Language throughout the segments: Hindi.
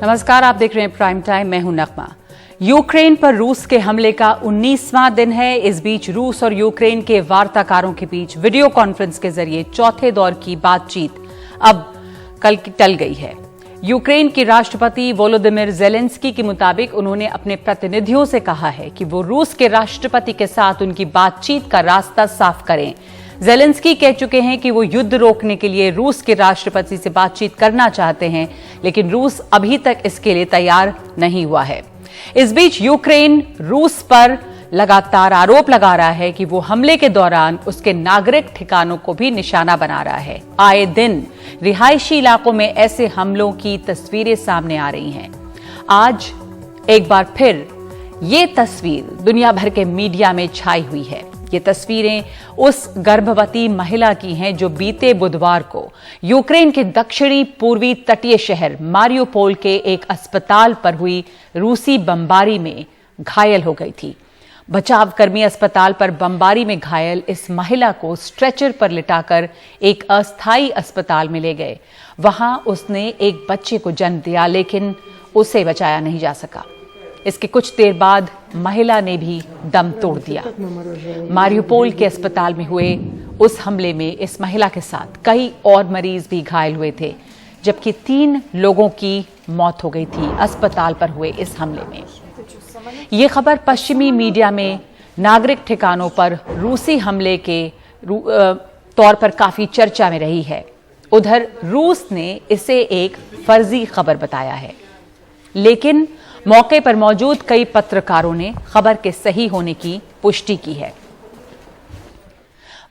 नमस्कार, आप देख रहे हैं प्राइम टाइम। मैं हूं नगमा। यूक्रेन पर रूस के हमले का 19वां दिन है। इस बीच रूस और यूक्रेन के वार्ताकारों के बीच वीडियो कॉन्फ्रेंस के जरिए चौथे दौर की बातचीत अब कल टल गई है। यूक्रेन के राष्ट्रपति वोलोदिमिर ज़ेलेंस्की के मुताबिक उन्होंने अपने प्रतिनिधियों से कहा है कि वो रूस के राष्ट्रपति के साथ उनकी बातचीत का रास्ता साफ करें। ज़ेलेंस्की कह चुके हैं कि वो युद्ध रोकने के लिए रूस के राष्ट्रपति से बातचीत करना चाहते हैं, लेकिन रूस अभी तक इसके लिए तैयार नहीं हुआ है। इस बीच यूक्रेन रूस पर लगातार आरोप लगा रहा है कि वो हमले के दौरान उसके नागरिक ठिकानों को भी निशाना बना रहा है। आए दिन रिहायशी इलाकों में ऐसे हमलों की तस्वीरें सामने आ रही हैं। आज एक बार फिर ये तस्वीर दुनिया भर के मीडिया में छाई हुई है। ये तस्वीरें उस गर्भवती महिला की हैं जो बीते बुधवार को यूक्रेन के दक्षिणी पूर्वी तटीय शहर मारियोपोल के एक अस्पताल पर हुई रूसी बमबारी में घायल हो गई थी। बचावकर्मी अस्पताल पर बमबारी में घायल इस महिला को स्ट्रेचर पर लिटाकर एक अस्थायी अस्पताल में ले गए। वहां उसने एक बच्चे को जन्म दिया, लेकिन उसे बचाया नहीं जा सका। इसके कुछ देर बाद महिला ने भी दम तोड़ दिया। मारियोपोल के अस्पताल में हुए उस हमले में इस महिला के साथ कई और मरीज भी घायल हुए थे, जबकि 3 लोगों की मौत हो गई थी अस्पताल पर हुए इस हमले में। ये खबर पश्चिमी मीडिया में नागरिक ठिकानों पर रूसी हमले के तौर पर काफी चर्चा में रही है। उधर रूस ने इसे एक फर्जी खबर बताया है, लेकिन मौके पर मौजूद कई पत्रकारों ने खबर के सही होने की पुष्टि की है।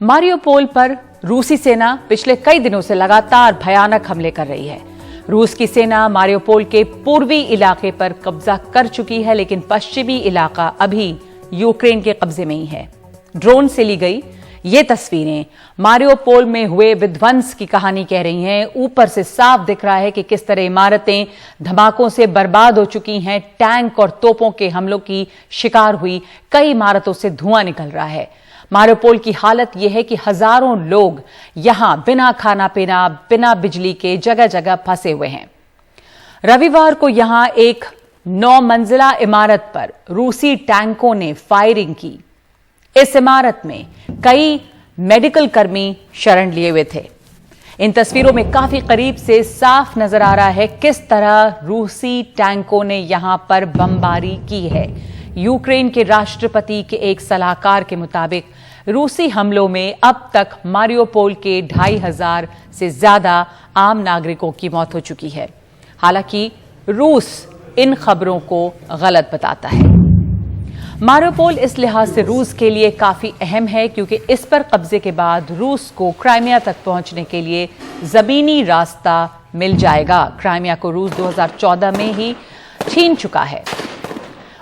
मारियोपोल पर रूसी सेना पिछले कई दिनों से लगातार भयानक हमले कर रही है। रूस की सेना मारियोपोल के पूर्वी इलाके पर कब्जा कर चुकी है, लेकिन पश्चिमी इलाका अभी यूक्रेन के कब्जे में ही है। ड्रोन से ली गई ये तस्वीरें मारियोपोल में हुए विध्वंस की कहानी कह रही हैं। ऊपर से साफ दिख रहा है कि किस तरह इमारतें धमाकों से बर्बाद हो चुकी हैं। टैंक और तोपों के हमलों की शिकार हुई कई इमारतों से धुआं निकल रहा है। मारियोपोल की हालत यह है कि हजारों लोग यहां बिना खाना पीना, बिना बिजली के जगह जगह फंसे हुए हैं। रविवार को यहां एक 9 मंजिला इमारत पर रूसी टैंकों ने फायरिंग की। इस इमारत में कई मेडिकल कर्मी शरण लिए हुए थे। इन तस्वीरों में काफी करीब से साफ नजर आ रहा है किस तरह रूसी टैंकों ने यहां पर बमबारी की है। यूक्रेन के राष्ट्रपति के एक सलाहकार के मुताबिक रूसी हमलों में अब तक मारियोपोल के 2500 से ज्यादा आम नागरिकों की मौत हो चुकी है। हालांकि रूस इन खबरों को गलत बताता है। मारियोपोल इस लिहाज से रूस के लिए काफी अहम है क्योंकि इस पर कब्जे के बाद रूस को क्राइमिया तक पहुंचने के लिए जमीनी रास्ता मिल जाएगा। क्राइमिया को रूस 2014 में ही छीन चुका है।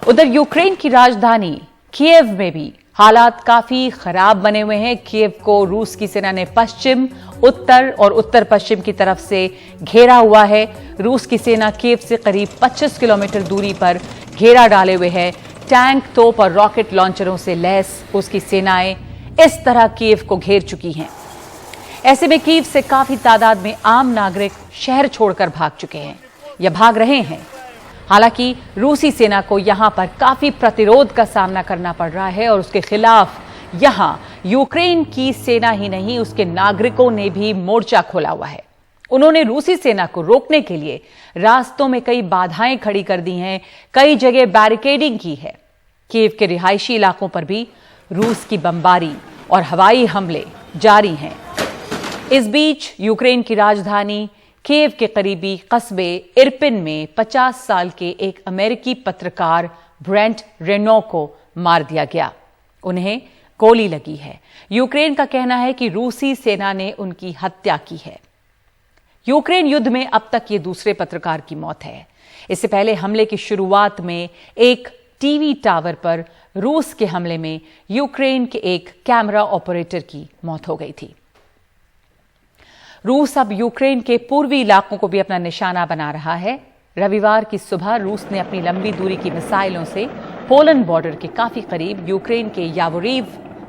उधर यूक्रेन की राजधानी कीव में भी हालात काफी खराब बने हुए हैं। कीव को रूस की सेना ने पश्चिम, उत्तर और उत्तर पश्चिम की तरफ से घेरा हुआ है। रूस की सेना कीव से करीब 25 किलोमीटर दूरी पर घेरा डाले हुए है। टैंक, तोप और रॉकेट लॉन्चरों से लैस उसकी सेनाएं इस तरह कीव को घेर चुकी हैं। ऐसे में कीव से काफी तादाद में आम नागरिक शहर छोड़कर भाग चुके हैं या भाग रहे हैं। हालांकि रूसी सेना को यहां पर काफी प्रतिरोध का सामना करना पड़ रहा है और उसके खिलाफ यहां यूक्रेन की सेना ही नहीं, उसके नागरिकों ने भी मोर्चा खोला हुआ है। उन्होंने रूसी सेना को रोकने के लिए रास्तों में कई बाधाएं खड़ी कर दी हैं, कई जगह बैरिकेडिंग की है। कीव के रिहायशी इलाकों पर भी रूस की बमबारी और हवाई हमले जारी हैं। इस बीच यूक्रेन की राजधानी कीव के करीबी कस्बे इरपिन में 50 साल के एक अमेरिकी पत्रकार ब्रेंट रेनो को मार दिया गया। उन्हें गोली लगी है। यूक्रेन का कहना है कि रूसी सेना ने उनकी हत्या की है। यूक्रेन युद्ध में अब तक ये दूसरे पत्रकार की मौत है। इससे पहले हमले की शुरुआत में एक टीवी टावर पर रूस के हमले में यूक्रेन के एक कैमरा ऑपरेटर की मौत हो गई थी। रूस अब यूक्रेन के पूर्वी इलाकों को भी अपना निशाना बना रहा है। रविवार की सुबह रूस ने अपनी लंबी दूरी की मिसाइलों से पोलैंड बॉर्डर के काफी करीब यूक्रेन के यावोरिव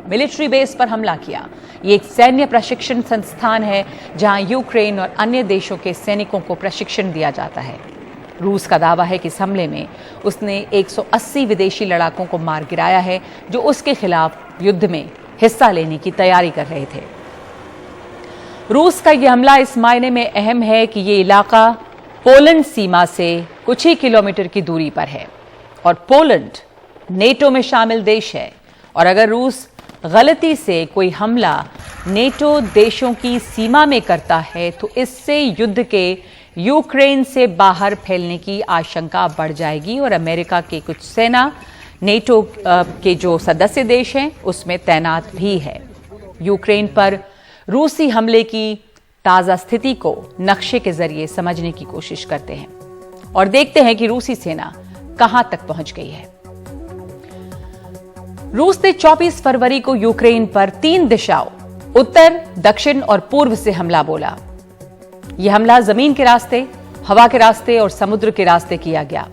मिलिट्री बेस पर हमला किया। ये एक सैन्य प्रशिक्षण संस्थान है जहां यूक्रेन और अन्य देशों के सैनिकों को प्रशिक्षण दिया जाता है। रूस का दावा है कि इस हमले में उसने 180 विदेशी लड़ाकों को मार गिराया है जो उसके खिलाफ युद्ध में हिस्सा लेने की तैयारी कर रहे थे। रूस का यह हमला इस मायने में अहम है कि ये इलाका पोलैंड सीमा से कुछ ही किलोमीटर की दूरी पर है और पोलैंड नेटो में शामिल देश है, और अगर रूस गलती से कोई हमला नेटो देशों की सीमा में करता है तो इससे युद्ध के यूक्रेन से बाहर फैलने की आशंका बढ़ जाएगी और अमेरिका के कुछ सेना नेटो के जो सदस्य देश हैं उसमें तैनात भी है। यूक्रेन पर रूसी हमले की ताजा स्थिति को नक्शे के जरिए समझने की कोशिश करते हैं और देखते हैं कि रूसी सेना कहां तक पहुंच गई है। रूस ने 24 फरवरी को यूक्रेन पर 3 दिशाओं उत्तर, दक्षिण और पूर्व से हमला बोला। यह हमला जमीन के रास्ते, हवा के रास्ते और समुद्र के रास्ते किया गया।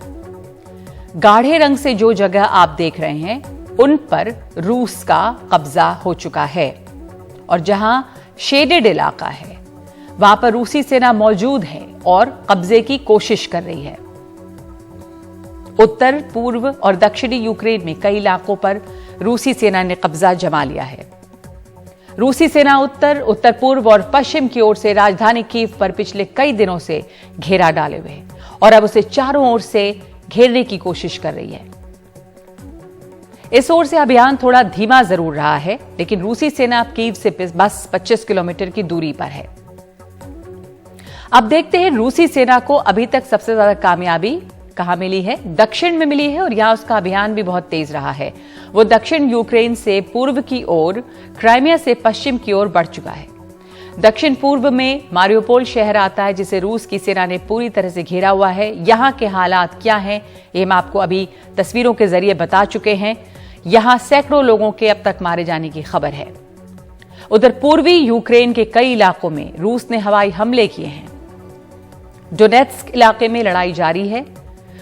गाढ़े रंग से जो जगह आप देख रहे हैं उन पर रूस का कब्जा हो चुका है और जहां शेडेड इलाका है वहां पर रूसी सेना मौजूद है और कब्जे की कोशिश कर रही है। उत्तर, पूर्व और दक्षिणी यूक्रेन में कई इलाकों पर रूसी सेना ने कब्जा जमा लिया है। रूसी सेना उत्तर, उत्तर पूर्व और पश्चिम की ओर से राजधानी कीव पर पिछले कई दिनों से घेरा डाले हुए है और अब उसे चारों ओर से घेरने की कोशिश कर रही है। इस ओर से अभियान थोड़ा धीमा जरूर रहा है, लेकिन रूसी सेना अब कीव से बस 25 किलोमीटर की दूरी पर है। अब देखते हैं रूसी सेना को अभी तक सबसे ज्यादा कामयाबी कहां मिली है। दक्षिण में मिली है और यहां उसका अभियान भी बहुत तेज रहा है। वो दक्षिण यूक्रेन से पूर्व की ओर, क्राइमिया से पश्चिम की ओर बढ़ चुका है। दक्षिण पूर्व में मारियोपोल शहर आता है जिसे रूस की सेना ने पूरी तरह से घेरा हुआ है। यहां के हालात क्या हैं ये हम आपको अभी तस्वीरों के जरिए बता चुके हैं। यहां सैकड़ों लोगों के अब तक मारे जाने की खबर है। उधर पूर्वी यूक्रेन के कई इलाकों में रूस ने हवाई हमले किए हैं। डोनेट्स्क इलाके में लड़ाई जारी है।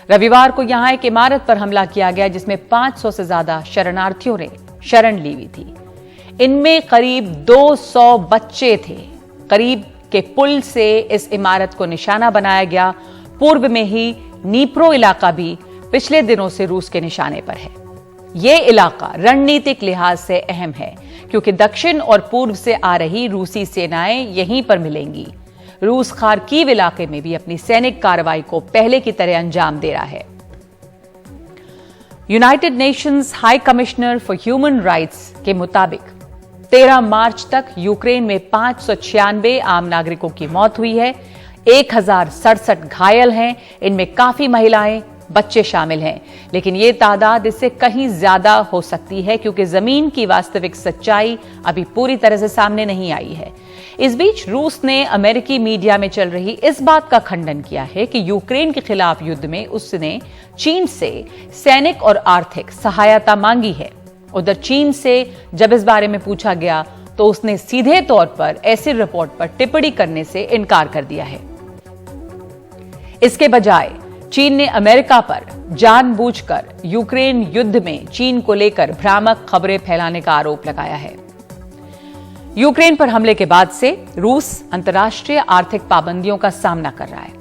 रविवार को यहां एक इमारत पर हमला किया गया जिसमें 500 से ज्यादा शरणार्थियों ने शरण ली हुई थी। इनमें करीब 200 बच्चे थे। करीब के पुल से इस इमारत को निशाना बनाया गया। पूर्व में ही नीप्रो इलाका भी पिछले दिनों से रूस के निशाने पर है। यह इलाका रणनीतिक लिहाज से अहम है क्योंकि दक्षिण और पूर्व से आ रही रूसी सेनाएं यहीं पर मिलेंगी। रूस खार्किव इलाके में भी अपनी सैनिक कार्रवाई को पहले की तरह अंजाम दे रहा है। United Nations high commissioner for human rights के मुताबिक 13 मार्च तक यूक्रेन में 596 आम नागरिकों की मौत हुई है। 1067 घायल हैं। इनमें काफी महिलाएं, बच्चे शामिल हैं, लेकिन ये तादाद इससे कहीं ज्यादा हो सकती है क्योंकि जमीन की वास्तविक सच्चाई अभी पूरी तरह से सामने नहीं आई है। इस बीच रूस ने अमेरिकी मीडिया में चल रही इस बात का खंडन किया है कि यूक्रेन के खिलाफ युद्ध में उसने चीन से सैनिक और आर्थिक सहायता मांगी है। उधर चीन से जब इस बारे में पूछा गया तो उसने सीधे तौर पर ऐसी रिपोर्ट पर टिप्पणी करने से इनकार कर दिया है। इसके बजाय चीन ने अमेरिका पर जानबूझकर यूक्रेन युद्ध में चीन को लेकर भ्रामक खबरें फैलाने का आरोप लगाया है। यूक्रेन पर हमले के बाद से रूस अंतर्राष्ट्रीय आर्थिक पाबंदियों का सामना कर रहा है।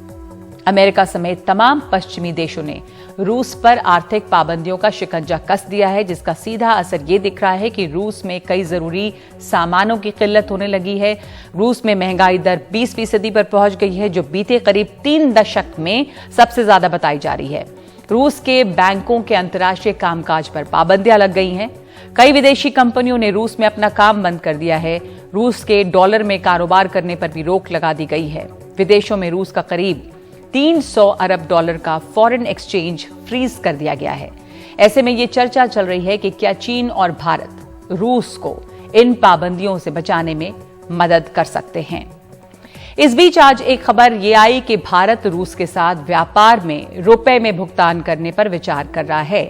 अमेरिका समेत तमाम पश्चिमी देशों ने रूस पर आर्थिक पाबंदियों का शिकंजा कस दिया है, जिसका सीधा असर ये दिख रहा है कि रूस में कई जरूरी सामानों की किल्लत होने लगी है। रूस में महंगाई दर 20% पर पहुंच गई है, जो बीते करीब 3 दशक में सबसे ज्यादा बताई जा रही है। रूस के बैंकों के अंतर्राष्ट्रीय कामकाज पर पाबंदियां लग गई हैं। कई विदेशी कंपनियों ने रूस में अपना काम बंद कर दिया है। रूस के डॉलर में कारोबार करने पर भी रोक लगा दी गई है। विदेशों में रूस का करीब 300 अरब डॉलर का फॉरेन एक्सचेंज फ्रीज कर दिया गया है। ऐसे में यह चर्चा चल रही है कि क्या चीन और भारत रूस को इन पाबंदियों से बचाने में मदद कर सकते हैं। इस बीच आज एक खबर यह आई कि भारत रूस के साथ व्यापार में रुपए में भुगतान करने पर विचार कर रहा है।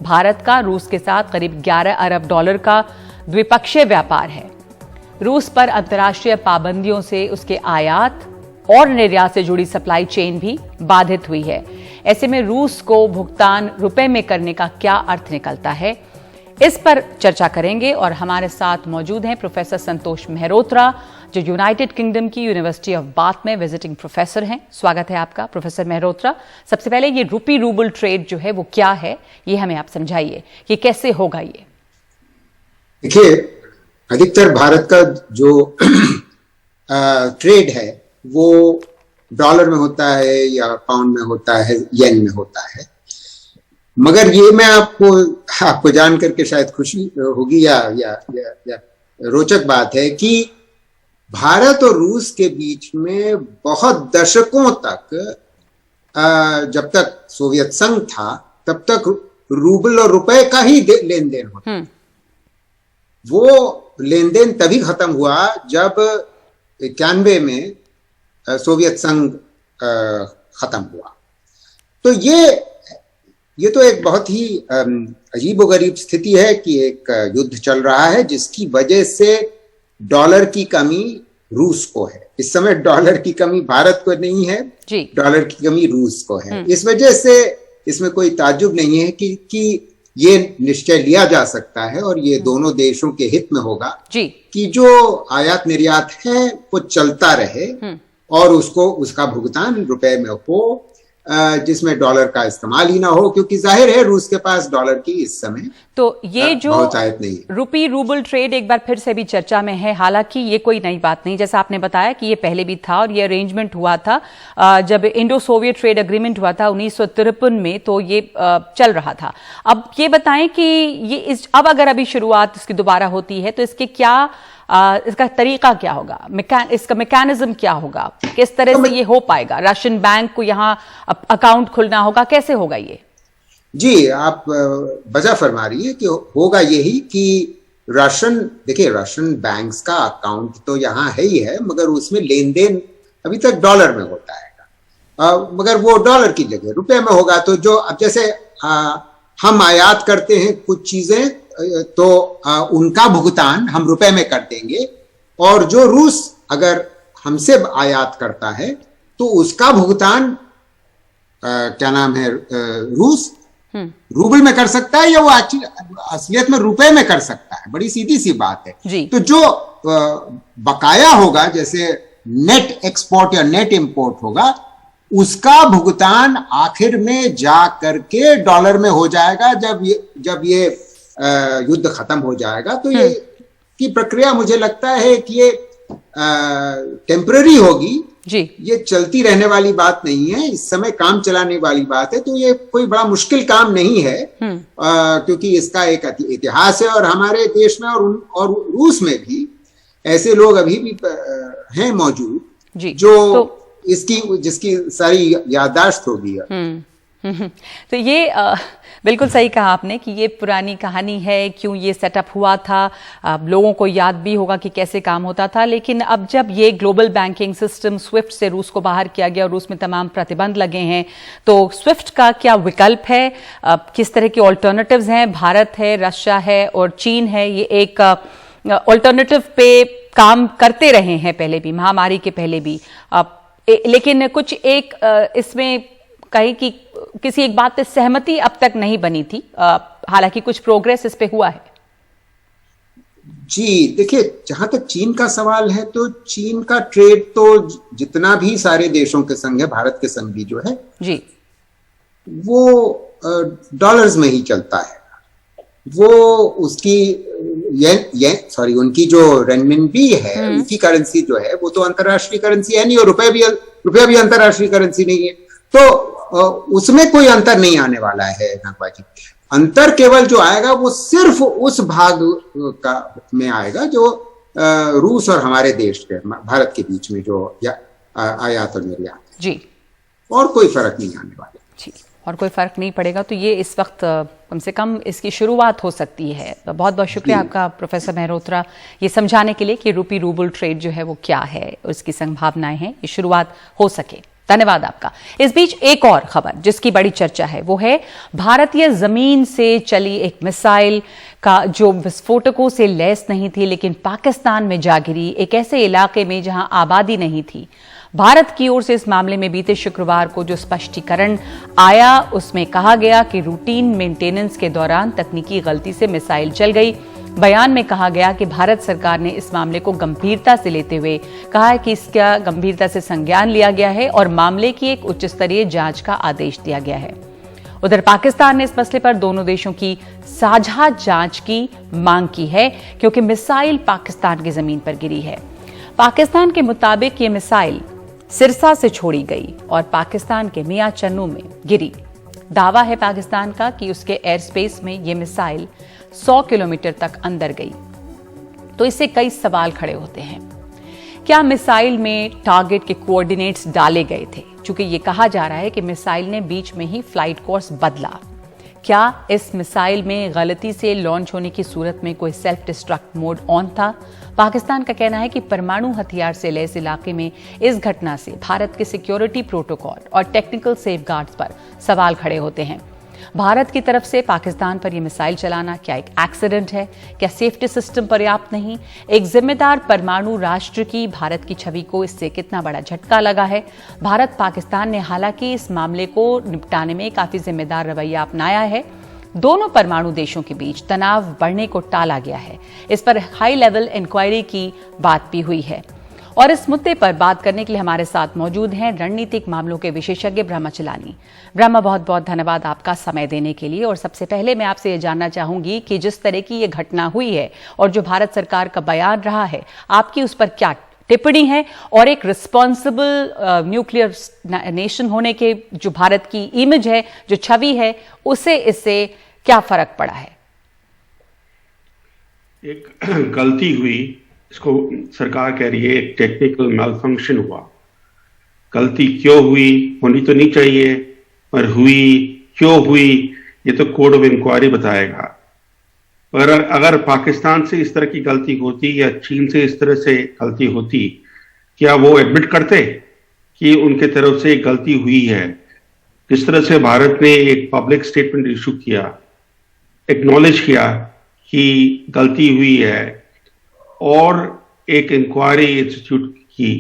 भारत का रूस के साथ करीब 11 अरब डॉलर का द्विपक्षीय व्यापार है। रूस पर अंतर्राष्ट्रीय पाबंदियों से उसके आयात और निर्यात से जुड़ी सप्लाई चेन भी बाधित हुई है। ऐसे में रूस को भुगतान रुपए में करने का क्या अर्थ निकलता है, इस पर चर्चा करेंगे और हमारे साथ मौजूद हैं प्रोफेसर संतोष मेहरोत्रा, जो यूनाइटेड किंगडम की यूनिवर्सिटी ऑफ बाथ में विजिटिंग प्रोफेसर हैं। स्वागत है आपका प्रोफेसर मेहरोत्रा। सबसे पहले ये रूपी रूबल ट्रेड जो है वो क्या है, ये हमें आप समझाइए, ये कैसे होगा। ये देखिए, अधिकतर भारत का जो ट्रेड है वो डॉलर में होता है या पाउंड में होता है, येन में होता है। मगर ये मैं आपको जान करके शायद खुशी होगी या रोचक बात है कि भारत और रूस के बीच में बहुत दशकों तक, जब तक सोवियत संघ था तब तक रूबल और रुपए का ही लेन देन होता। वो लेन देन तभी खत्म हुआ जब 91 में सोवियत संघ खत्म हुआ। तो ये तो एक बहुत ही अजीबोगरीब स्थिति है कि एक युद्ध चल रहा है जिसकी वजह से डॉलर की कमी रूस को है। इस समय डॉलर की कमी भारत को नहीं है, डॉलर की कमी रूस को है। इस वजह से इसमें कोई ताज्जुब नहीं है कि ये निश्चय लिया जा सकता है और ये दोनों देशों के हित में होगा कि जो आयात निर्यात है वो चलता रहे और उसका भुगतान रुपए में हो, जिसमें डॉलर का इस्तेमाल ही ना हो, क्योंकि जाहिर है रूस के पास डॉलर की इस समय तो ये जो नहीं। रूपी रूबल ट्रेड एक बार फिर से भी चर्चा में है। हालांकि ये कोई नई बात नहीं, जैसा आपने बताया कि ये पहले भी था और ये अरेंजमेंट हुआ था जब इंडो सोवियत ट्रेड एग्रीमेंट हुआ था 1953 में, तो ये चल रहा था। अब ये बताएं कि ये अब अगर अभी शुरुआत इसकी दोबारा होती है तो इसके क्या इसका तरीका क्या होगा, इसका मैकेनिज्म क्या होगा, किस तरह से ये हो पाएगा? रशियन बैंक को यहाँ अकाउंट खुलना होगा, कैसे होगा ये? जी, आप वजह फरमा रही है कि होगा यही कि रशियन बैंक्स का अकाउंट तो यहाँ है ही है, मगर उसमें लेन देन अभी तक डॉलर में होता है, मगर वो डॉलर की जगह रुपए में होगा। तो जो अब जैसे हम आयात करते हैं कुछ चीजें, तो उनका भुगतान हम रुपए में कर देंगे, और जो रूस अगर हमसे आयात करता है तो उसका भुगतान क्या नाम है, रूस रूबल में कर सकता है या वो असलियत में रुपए में कर सकता है। बड़ी सीधी सी बात है। तो जो बकाया होगा, जैसे नेट एक्सपोर्ट या नेट इंपोर्ट होगा, उसका भुगतान आखिर में जा करके डॉलर में हो जाएगा जब ये युद्ध खत्म हो जाएगा। तो ये की प्रक्रिया मुझे लगता है कि ये टेम्पररी होगी जी, ये चलती रहने वाली बात नहीं है, इस समय काम चलाने वाली बात है। तो ये कोई बड़ा मुश्किल काम नहीं है, क्योंकि इसका एक इतिहास है और हमारे देश में और रूस में भी ऐसे लोग अभी भी हैं मौजूद जो जिसकी सारी याददाश्त होगी। तो ये बिल्कुल सही कहा आपने कि ये पुरानी कहानी है, क्यों ये सेटअप हुआ था। लोगों को याद भी होगा कि कैसे काम होता था। लेकिन अब जब ये ग्लोबल बैंकिंग सिस्टम स्विफ्ट से रूस को बाहर किया गया और रूस में तमाम प्रतिबंध लगे हैं, तो स्विफ्ट का क्या विकल्प है, किस तरह के ऑल्टरनेटिव्स हैं? भारत है, रशिया है और चीन है, ये एक ऑल्टरनेटिव पे काम करते रहे हैं पहले भी, महामारी के पहले भी। लेकिन कुछ एक इसमें कहीं कि किसी एक बात पे सहमति अब तक नहीं बनी थी, हालांकि कुछ प्रोग्रेस इस पे हुआ है। जी देखिए, जहां तक चीन का सवाल है तो चीन का ट्रेड तो जितना भी सारे देशों के संग है, भारत के संग भी जो है जी, वो डॉलर्स में ही चलता है। वो उसकी उनकी जो रेनमिनबी है, उनकी करेंसी जो है वो तो अंतरराष्ट्रीय करेंसी है नहीं, और रुपया भी अंतरराष्ट्रीय करेंसी नहीं है। तो उसमें कोई अंतर नहीं आने वाला है नागवा जी। अंतर केवल जो आएगा वो सिर्फ उस भाग का में आएगा जो रूस और हमारे देश के, भारत के बीच में जो आयात और निर्यात जी, और कोई फर्क नहीं आने वाला जी, और कोई फर्क नहीं पड़ेगा। तो ये इस वक्त कम से कम इसकी शुरुआत हो सकती है। तो बहुत बहुत शुक्रिया आपका प्रोफेसर मेहरोत्रा, ये समझाने के लिए कि रूपी रूबल ट्रेड जो है वो क्या है और इसकी संभावनाएं हैं, ये शुरुआत हो सके। धन्यवाद आपका। इस बीच एक और खबर जिसकी बड़ी चर्चा है वो है भारतीय जमीन से चली एक मिसाइल का जो विस्फोटकों से लैस नहीं थी, लेकिन पाकिस्तान में जा गिरी एक ऐसे इलाके में जहां आबादी नहीं थी। भारत की ओर से इस मामले में बीते शुक्रवार को जो स्पष्टीकरण आया उसमें कहा गया कि रूटीन मेंटेनेंस के दौरान तकनीकी गलती से मिसाइल चल गई। बयान में कहा गया कि भारत सरकार ने इस मामले को गंभीरता से लेते हुए कहा है कि इसका गंभीरता से संज्ञान लिया गया है और मामले की एक उच्च स्तरीय जांच का आदेश दिया गया है। उधर पाकिस्तान ने इस मसले पर दोनों देशों की साझा जांच की मांग की है, क्योंकि मिसाइल पाकिस्तान की जमीन पर गिरी है। पाकिस्तान के मुताबिक ये मिसाइल सिरसा से छोड़ी गई और पाकिस्तान के मियां चन्नू में गिरी। दावा है पाकिस्तान का कि उसके एयर स्पेस में ये मिसाइल 100 किलोमीटर तक अंदर गई। तो इससे कई सवाल खड़े होते हैं। क्या मिसाइल में टारगेट के कोऑर्डिनेट्स डाले गए थे? चूंकि ये कहा जा रहा है कि मिसाइल ने बीच में ही फ्लाइट कोर्स बदला। क्या इस मिसाइल में गलती से लॉन्च होने की सूरत में कोई सेल्फ डिस्ट्रक्ट मोड ऑन था? पाकिस्तान का कहना है कि परमाणु हथियार से लैस इलाके में इस घटना से भारत के सिक्योरिटी प्रोटोकॉल और टेक्निकल सेफगार्ड्स पर सवाल खड़े होते हैं। भारत की तरफ से पाकिस्तान पर यह मिसाइल चलाना क्या एक एक्सीडेंट है? क्या सेफ्टी सिस्टम पर्याप्त नहीं? एक जिम्मेदार परमाणु राष्ट्र की भारत की छवि को इससे कितना बड़ा झटका लगा है? भारत पाकिस्तान ने हालांकि इस मामले को निपटाने में काफी जिम्मेदार रवैया अपनाया है। दोनों परमाणु देशों के बीच तनाव बढ़ने को टाला गया है। इस पर हाई लेवल इंक्वायरी की बात भी हुई है। और इस मुद्दे पर बात करने के लिए हमारे साथ मौजूद हैं रणनीतिक मामलों के विशेषज्ञ ब्रह्मा चलानी। ब्रह्मा, बहुत बहुत धन्यवाद आपका समय देने के लिए। और सबसे पहले मैं आपसे ये जानना चाहूंगी कि जिस तरह की ये घटना हुई है और जो भारत सरकार का बयान रहा है, आपकी उस पर क्या टिप्पणी है? और एक रिस्पॉन्सिबल न्यूक्लियर नेशन होने के जो भारत की इमेज है, जो छवि है, उसे इससे क्या फर्क पड़ा है? एक गलती हुई, इसको सरकार कह रही है एक टेक्निकल मैलफंक्शन हुआ। गलती क्यों हुई, होनी तो नहीं चाहिए, पर हुई, क्यों हुई, ये तो कोर्ट ऑफ इंक्वायरी बताएगा। पर अगर पाकिस्तान से इस तरह की गलती होती या चीन से इस तरह से गलती होती, क्या वो एडमिट करते कि उनके तरफ से एक गलती हुई है? जिस तरह से भारत ने एक पब्लिक स्टेटमेंट इशू किया, एक्नॉलेज किया कि गलती हुई है और एक इंक्वायरी इंस्टीट्यूट की,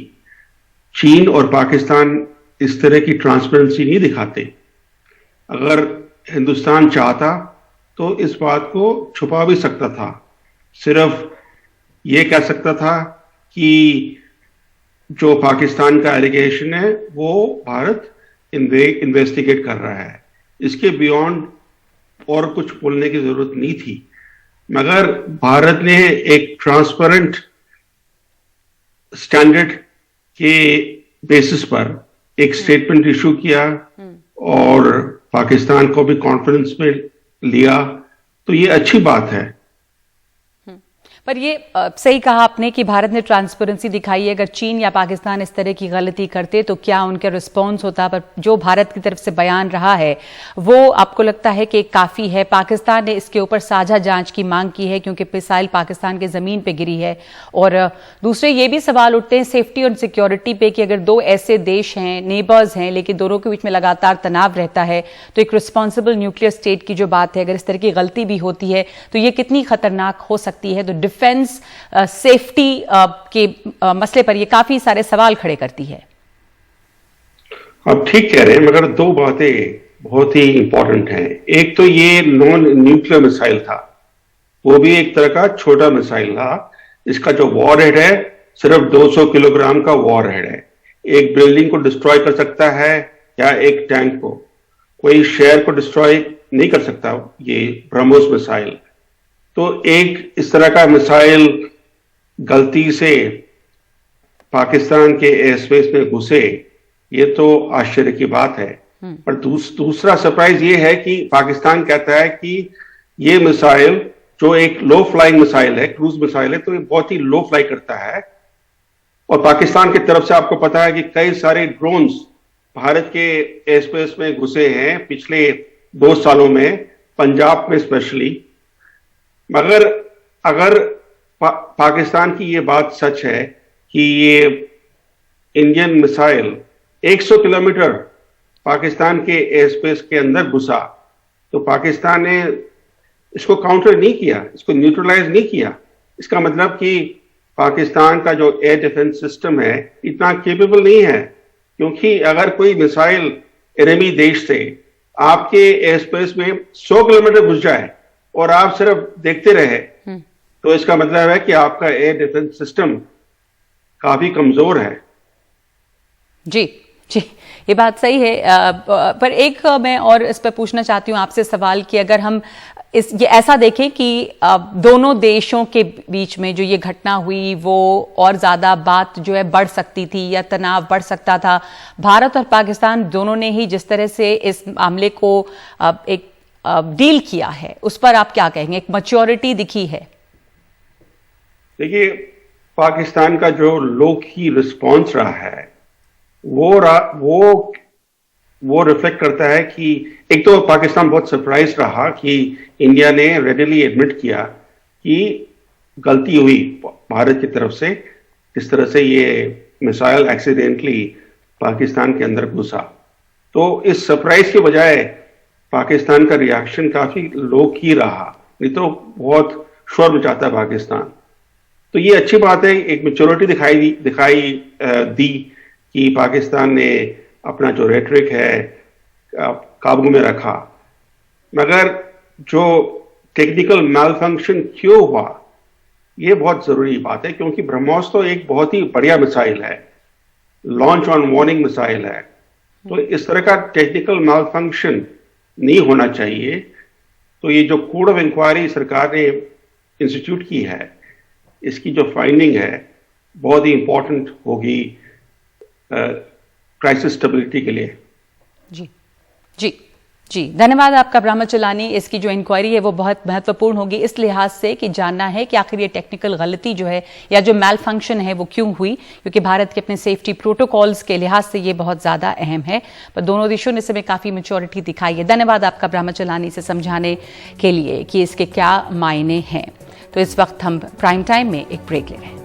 चीन और पाकिस्तान इस तरह की ट्रांसपेरेंसी नहीं दिखाते। अगर हिंदुस्तान चाहता तो इस बात को छुपा भी सकता था, सिर्फ ये कह सकता था कि जो पाकिस्तान का एलिगेशन है वो भारत इन्वेस्टिगेट कर रहा है। इसके बियॉन्ड और कुछ बोलने की जरूरत नहीं थी। मगर भारत ने एक ट्रांसपेरेंट स्टैंडर्ड के बेसिस पर एक स्टेटमेंट इशू किया और पाकिस्तान को भी कॉन्फ्रेंस में लिया, तो ये अच्छी बात है। पर ये सही कहा आपने कि भारत ने ट्रांसपेरेंसी दिखाई है। अगर चीन या पाकिस्तान इस तरह की गलती करते तो क्या उनका रिस्पॉन्स होता? पर जो भारत की तरफ से बयान रहा है वो आपको लगता है कि काफी है? पाकिस्तान ने इसके ऊपर साझा जांच की मांग की है क्योंकि मिसाइल पाकिस्तान के जमीन पे गिरी है। और दूसरे ये भी सवाल उठते हैं सेफ्टी और सिक्योरिटी पे कि अगर दो ऐसे देश हैं, नेबर्स हैं, लेकिन दोनों के बीच में लगातार तनाव रहता है, तो एक रिस्पॉन्सिबल न्यूक्लियर स्टेट की जो बात है, अगर इस तरह की गलती भी होती है तो ये कितनी खतरनाक हो सकती है? तो डिफेंस सेफ्टी के मसले पर ये काफी सारे सवाल खड़े करती है। आप ठीक कह रहे हैं, मगर दो बातें बहुत ही इंपॉर्टेंट हैं। एक तो ये नॉन न्यूक्लियर मिसाइल था, वो भी एक तरह का छोटा मिसाइल था। इसका जो वॉरहेड है सिर्फ 200 किलोग्राम का वॉरहेड है। एक बिल्डिंग को डिस्ट्रॉय कर सकता है या एक टैंक को, कोई शहर को डिस्ट्रॉय नहीं कर सकता ये ब्रह्मोस मिसाइल। तो एक इस तरह का मिसाइल गलती से पाकिस्तान के एयर स्पेस में घुसे, ये तो आश्चर्य की बात है। पर दूसरा सरप्राइज ये है कि पाकिस्तान कहता है कि ये मिसाइल जो एक लो फ्लाइंग मिसाइल है, क्रूज मिसाइल है, तो ये बहुत ही लो फ्लाई करता है। और पाकिस्तान की तरफ से आपको पता है कि कई सारे ड्रोन्स भारत के एयर स्पेस में घुसे हैं पिछले 2 सालों में, पंजाब में स्पेशली। मगर अगर पाकिस्तान की ये बात सच है कि ये इंडियन मिसाइल 100 किलोमीटर पाकिस्तान के एयर स्पेस के अंदर घुसा, तो पाकिस्तान ने इसको काउंटर नहीं किया, इसको न्यूट्रलाइज नहीं किया। इसका मतलब कि पाकिस्तान का जो एयर डिफेंस सिस्टम है इतना केपेबल नहीं है, क्योंकि अगर कोई मिसाइल एनिमी देश से आपके एयर स्पेस में 100 किलोमीटर घुस जाए और आप सिर्फ देखते रहे, तो इसका मतलब है कि आपका एयर डिफेंस सिस्टम काफी कमजोर है। जी जी, ये बात सही है। पर एक मैं और इस पर पूछना चाहती हूँ आपसे सवाल कि अगर हम ये ऐसा देखें कि दोनों देशों के बीच में जो ये घटना हुई वो और ज्यादा बात जो है बढ़ सकती थी या तनाव बढ़ सकता था। भारत और पाकिस्तान दोनों ने ही जिस तरह से इस मामले को एक डील किया है, उस पर आप क्या कहेंगे? एक मैच्योरिटी दिखी है? देखिए, पाकिस्तान का जो लो की रिस्पॉन्स रहा है वो रिफ्लेक्ट करता है कि एक तो पाकिस्तान बहुत सरप्राइज रहा कि इंडिया ने रेडिली एडमिट किया कि गलती हुई भारत की तरफ से, जिस तरह से ये मिसाइल एक्सीडेंटली पाकिस्तान के अंदर घुसा। तो इस सरप्राइज के बजाय पाकिस्तान का रिएक्शन काफी लो की रहा, नहीं तो बहुत शोर मचाता पाकिस्तान। तो ये अच्छी बात है, एक मैच्योरिटी दिखाई दी कि पाकिस्तान ने अपना जो रेटरिक है काबू में रखा। मगर जो टेक्निकल मैलफंक्शन क्यों हुआ, ये बहुत जरूरी बात है, क्योंकि ब्रह्मोस तो एक बहुत ही बढ़िया मिसाइल है, लॉन्च ऑन वार्निंग मिसाइल है। तो इस तरह का टेक्निकल मैलफंक्शन नहीं होना चाहिए। तो ये जो कोड ऑफ इंक्वायरी सरकार ने इंस्टीट्यूट की है, इसकी जो फाइंडिंग है बहुत ही इंपॉर्टेंट होगी क्राइसिस स्टेबिलिटी के लिए। जी जी जी, धन्यवाद आपका ब्रह्मचलानी। इसकी जो इंक्वायरी है वो बहुत महत्वपूर्ण होगी इस लिहाज से कि जानना है कि आखिर ये टेक्निकल गलती जो है या जो मैल फंक्शन है वो क्यों हुई, क्योंकि भारत के अपने सेफ्टी प्रोटोकॉल्स के लिहाज से ये बहुत ज्यादा अहम है। पर दोनों देशों ने इसमें काफी मैच्योरिटी दिखाई है। धन्यवाद आपका ब्रह्मचलानी से समझाने के लिए कि इसके क्या मायने हैं। तो इस वक्त हम प्राइम टाइम में एक ब्रेक ले रहे हैं।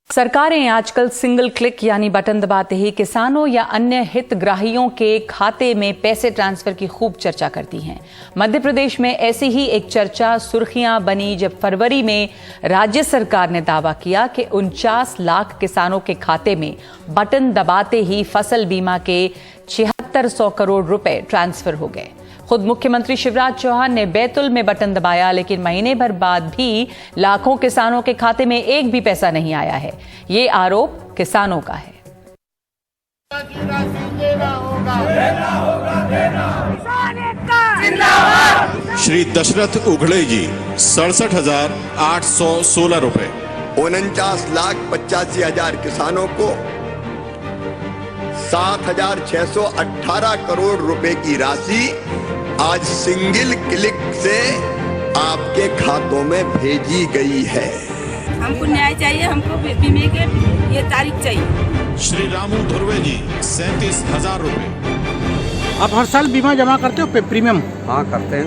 सरकारें आजकल सिंगल क्लिक यानी बटन दबाते ही किसानों या अन्य हितग्राहियों के खाते में पैसे ट्रांसफर की खूब चर्चा करती हैं। मध्य प्रदेश में ऐसी ही एक चर्चा सुर्खियां बनी जब फरवरी में राज्य सरकार ने दावा किया कि 49 लाख किसानों के खाते में बटन दबाते ही फसल बीमा के 7600 करोड़ रुपए ट्रांसफर हो गए। खुद मुख्यमंत्री शिवराज चौहान ने बैतुल में बटन दबाया, लेकिन महीने भर बाद भी लाखों किसानों के खाते में एक भी पैसा नहीं आया है। ये आरोप किसानों का है। श्री दशरथ उघड़े जी 67,816 रुपए। 49,85,000 किसानों को 7,618 करोड़ रुपए की राशि आज सिंगल क्लिक से आपके खातों में भेजी गई है। हमको न्याय चाहिए, हमको बीमे के ये तारीख चाहिए। श्री रामू धुर्वे जी 37,000 रुपए। आप हर साल बीमा जमा करते हो प्रीमियम? हाँ करते हैं,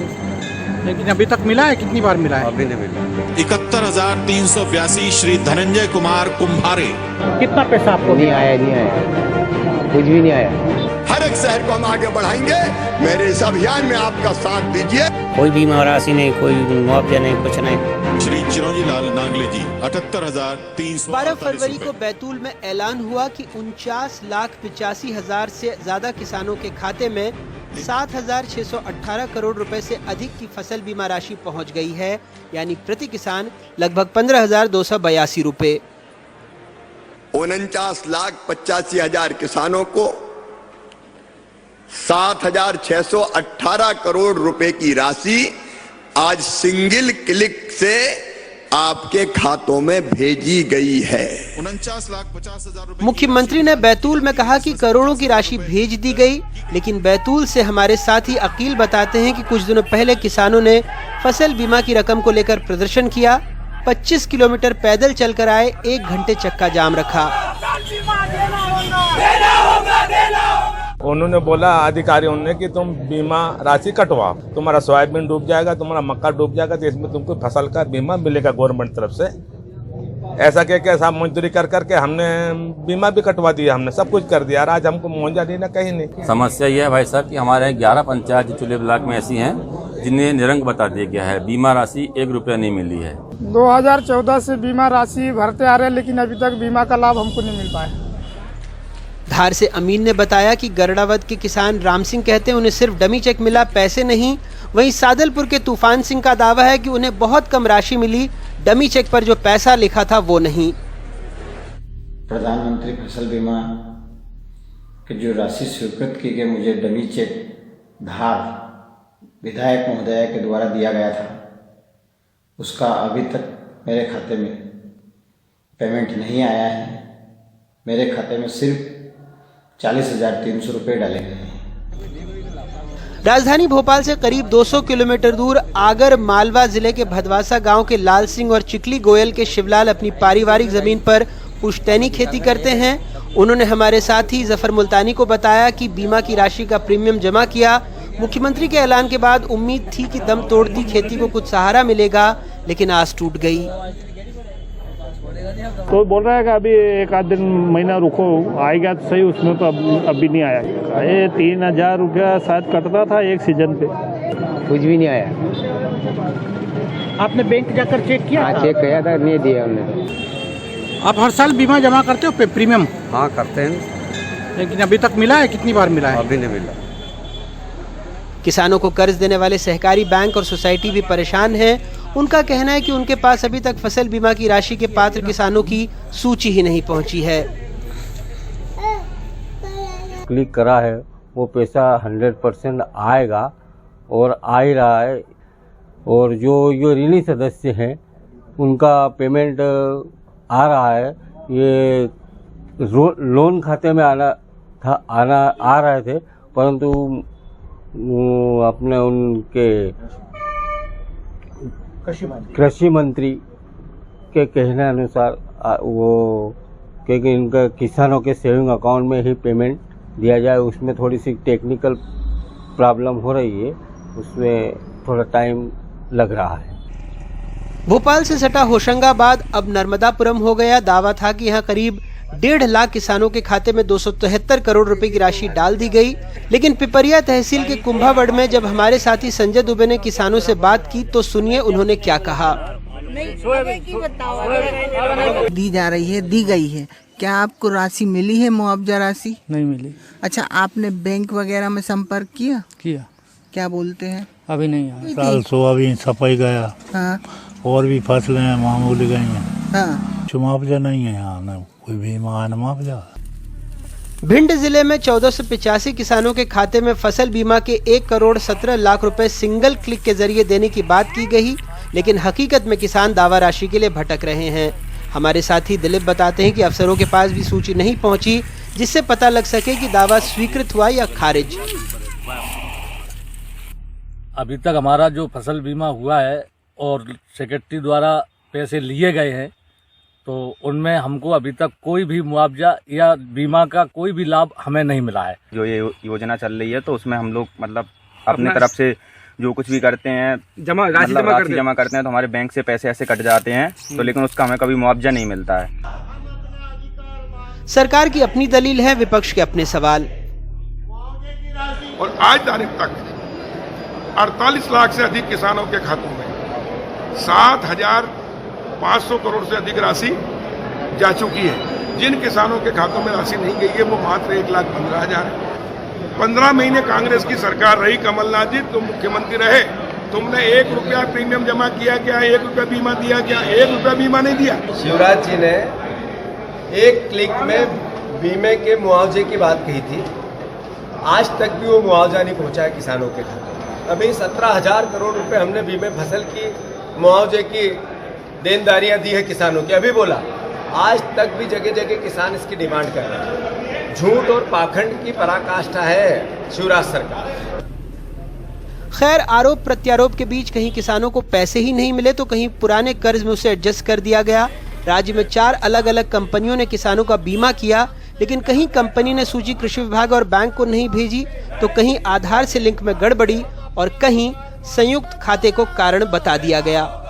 लेकिन अभी तक मिला है? कितनी बार मिला है? अभी नहीं मिला। 71,382 श्री धनंजय कुमार कुम्भारे। कितना पैसा आपको? नहीं आया, कुछ भी नहीं आया। हर एक शहर को हम आगे बढ़ाएंगे। मेरे इस अभियान में आपका साथ दीजिए। कोई बीमा राशि नहीं, कोई मुआवजा नहीं, कुछ नहीं। श्री चिरंजी लाल नागले जी 78,300। 12 फरवरी को बैतूल में ऐलान हुआ कि 49,85,000 से ज्यादा किसानों के खाते में 7,618 करोड़ रुपए से अधिक की फसल बीमा राशि पहुंच गई है, यानी प्रति किसान लगभग 15,282 रुपए। 49,85,000 किसानों को 7,618 करोड़ रुपए की राशि आज सिंगल क्लिक से आपके खातों में भेजी गई है। 49,50,000 रुपए। मुख्यमंत्री ने बैतूल में कहा कि करोड़ों की राशि भेज दी गई, लेकिन बैतूल से हमारे साथी अकील बताते हैं कि कुछ दिनों पहले किसानों ने फसल बीमा की रकम को लेकर प्रदर्शन किया। 25 किलोमीटर पैदल चलकर आए, 1 घंटे चक्का जाम रखा। उन्होंने बोला अधिकारियों ने कि तुम बीमा राशि कटवाओ, तुम्हारा सोयाबीन डूब जाएगा, तुम्हारा मक्का डूब जाएगा, तो इसमें तुमको फसल का बीमा मिलेगा गवर्नमेंट तरफ से। ऐसा कह के सब मजदूरी कर करके हमने बीमा भी कटवा दिया, हमने सब कुछ कर दिया। आज हमको मुआवजा देना कहीं नहीं। समस्या यह है भाई साहब कि हमारे 11 पंचायत चुले ब्लॉक में ऐसी हैं जिन्हें निरंक बता दिया गया है। बीमा राशि 1 रुपया नहीं मिली है। 2014 से बीमा राशि भरते आ रहे हैं, लेकिन अभी तक बीमा का लाभ हमको नहीं मिल पाया। धार से अमीन ने बताया कि गरड़ावद के किसान राम सिंह कहते हैं उन्हें सिर्फ डमी चेक मिला, पैसे नहीं। वहीं सादलपुर के तूफान सिंह का दावा है कि उन्हें बहुत कम राशि मिली, डमी चेक पर जो पैसा लिखा था वो नहीं। प्रधानमंत्री फसल बीमा की जो राशि स्वीकृत की गई, मुझे डमी चेक धार विधायक महोदय के द्वारा दिया गया था, उसका अभी तक मेरे खाते में पेमेंट नहीं आया है। मेरे खाते में सिर्फ 40,300 रुपये डाले गए हैं। राजधानी भोपाल से करीब 200 किलोमीटर दूर आगर मालवा जिले के भदवासा गांव के लाल सिंह और चिकली गोयल के शिवलाल अपनी पारिवारिक जमीन पर पुश्तैनी खेती करते हैं। उन्होंने हमारे साथी जफर मुल्तानी को बताया कि बीमा की राशि का प्रीमियम जमा किया। मुख्यमंत्री के ऐलान के बाद उम्मीद थी कि दम तोड़ दी खेती को कुछ सहारा मिलेगा, लेकिन आस टूट गई। तो बोल रहा है कि अभी 1 आध दिन महीना रुको, आएगा तो सही। उसमें तो अभी नहीं आया। ये 3,000 रुपया शायद कटता था एक सीजन पे, कुछ भी नहीं आया। आपने बैंक जाकर चेक किया? हाँ, चेक किया था, नहीं दिया हमने। आप हर साल बीमा जमा करते हो प्रीमियम? हाँ, करते हैं। लेकिन अभी तक मिला है? कितनी बार मिला है? अभी नहीं मिला। किसानों को कर्ज देने वाले सहकारी बैंक और सोसाइटी भी परेशान हैं। उनका कहना है कि उनके पास अभी तक फसल बीमा की राशि के पात्र किसानों की सूची ही नहीं पहुंची है। क्लिक करा है, वो पैसा 100% आएगा और आ ही रहा है। और जो ऋणी सदस्य हैं उनका पेमेंट आ रहा है। ये लोन खाते में आ रहे थे, परंतु अपने उनके कृषि मंत्री के कहने अनुसार वो क्योंकि इनका किसानों के सेविंग अकाउंट में ही पेमेंट दिया जाए, उसमें थोड़ी सी टेक्निकल प्रॉब्लम हो रही है, उसमें थोड़ा टाइम लग रहा है। भोपाल से सटा होशंगाबाद अब नर्मदापुरम हो गया। दावा था कि यहाँ करीब 1.5 लाख किसानों के खाते में 273 करोड़ रुपए की राशि डाल दी गई। लेकिन पिपरिया तहसील के कुंभावड़ में जब हमारे साथी संजय दुबे ने किसानों से बात की तो सुनिए उन्होंने क्या कहा। दी जा रही है, दी गई है, क्या आपको राशि मिली है? मुआवजा राशि नहीं मिली। अच्छा, आपने बैंक वगैरह में संपर्क किया? क्या बोलते हैं? अभी नहीं आया। साल सोयाबीन सफाई गया। हाँ। और भी फसलें हैं मामूली गई हैं। हाँ। मुआवजा नहीं है यहाँ, न कोई बीमा न मुआवजा। भिंड जिले में 1485 किसानों के खाते में फसल बीमा के 1 करोड़ 17 लाख रुपए सिंगल क्लिक के जरिए देने की बात की गई, लेकिन हकीकत में किसान दावा राशि के लिए भटक रहे हैं। हमारे साथी दिलीप बताते हैं कि अफसरों के पास भी सूची नहीं पहुंची जिससे पता लग सके कि दावा स्वीकृत हुआ या खारिज। अभी तक हमारा जो फसल बीमा हुआ है और सेक्रेटरी द्वारा पैसे लिए गए हैं, तो उनमें हमको अभी तक कोई भी मुआवजा या बीमा का कोई भी लाभ हमें नहीं मिला है। जो ये योजना चल रही है तो उसमें हम लोग मतलब अपने तरफ से जो कुछ भी करते हैं, राशि जमा करते हैं, तो हमारे बैंक से पैसे ऐसे कट जाते हैं, तो लेकिन उसका हमें कभी मुआवजा नहीं मिलता है। सरकार की अपनी दलील है, विपक्ष के अपने सवाल। और आज तारीख तक 48 लाख से अधिक किसानों के खातों में 7,500 करोड़ से अधिक राशि जा चुकी है। जिन किसानों के खातों में राशि नहीं गई है वो मात्र 1,15,000 है। 15 महीने कांग्रेस की सरकार रही, कमलनाथ जी तुम मुख्यमंत्री रहे, तुमने 1 रुपया प्रीमियम जमा किया क्या? 1 रुपया बीमा दिया क्या? 1 रुपया बीमा नहीं दिया। शिवराज जी ने 1 क्लिक में बीमे के मुआवजे की बात कही थी, आज तक भी वो मुआवजा नहीं पहुंचा है किसानों के खाते। अभी 17,000 करोड़ रुपए हमने बीमे फसल की मुआवजे की देनदारियां दी है किसानों की। अभी बोला, आज तक भी जगह जगह किसान इसकी डिमांड कर रहे हैं। झूठ और पाखंड की पराकाष्ठा है शिवराज सरकार। खैर, आरोप प्रत्यारोप के बीच कहीं किसानों को पैसे ही नहीं मिले तो कहीं पुराने कर्ज में उसे एडजस्ट कर दिया गया। राज्य में 4 अलग अलग कंपनियों ने किसानों का बीमा किया, लेकिन कहीं कंपनी ने सूची कृषि विभाग और बैंक को नहीं भेजी, तो कहीं आधार से लिंक में गड़बड़ी और कहीं संयुक्त खाते को कारण बता दिया गया।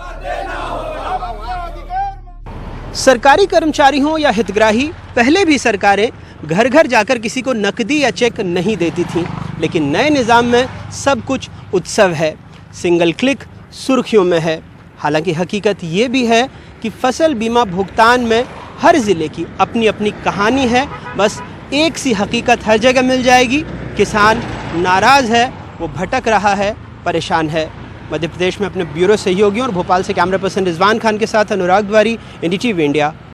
सरकारी कर्मचारी हो या हितग्राही, पहले भी सरकारें घर घर जाकर किसी को नकदी या चेक नहीं देती थीं, लेकिन नए निजाम में सब कुछ उत्सव है। सिंगल क्लिक सुर्खियों में है। हालांकि हकीकत ये भी है कि फसल बीमा भुगतान में हर ज़िले की अपनी अपनी कहानी है। बस एक सी हकीकत हर जगह मिल जाएगी। किसान नाराज़ है, वो भटक रहा है, परेशान है। मध्य प्रदेश में अपने ब्यूरो सहयोगियों और भोपाल से कैमरा पर्सन रिजवान खान के साथ अनुराग द्वारी, NDTV इंडिया।